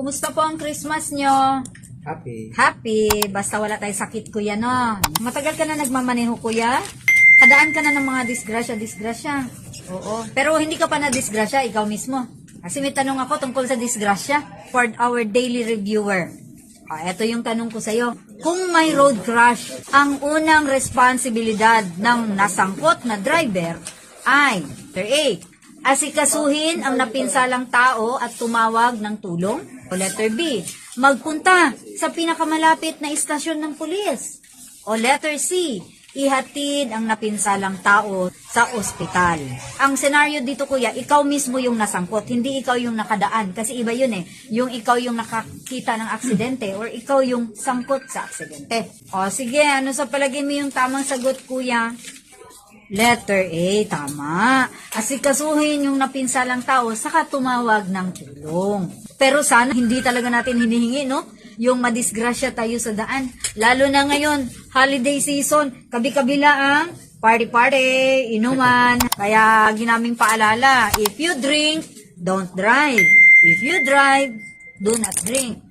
Kumusta po ang Christmas nyo? Happy. Happy. Basta wala tayong sakit, kuya, no? Matagal ka na nagmamaneho, kuya? Hadaan ka na ng mga disgrasya. Oo. Pero hindi ka pa na-disgrasya, ikaw mismo. Kasi may tanong ako tungkol sa disgrasya for our daily reviewer. Ito yung tanong ko sa'yo. Kung may road crash, ang unang responsibilidad ng nasangkot na driver ay, letter A, asikasuhin ang napinsalang tao at tumawag ng tulong. O letter B, magpunta sa pinakamalapit na istasyon ng pulis. O letter C, ihatid ang napinsalang tao sa ospital. Ang senaryo dito, kuya, ikaw mismo yung nasangkot, hindi ikaw yung nakadaan. Kasi iba yun eh, yung ikaw yung nakakita ng aksidente or ikaw yung sangkot sa aksidente. O sige, ano sa palagay mo yung tamang sagot, kuya? Letter A, tama. Asikasuhin yung napinsalang tao saka tumawag ng tulong. Pero sana hindi talaga natin hinihingi, no? Yung madisgrasya tayo sa daan. Lalo na ngayon, holiday season, kabi-kabila ang party-party, inuman. Kaya ginaming paalala, if you drink, don't drive. If you drive, do not drink.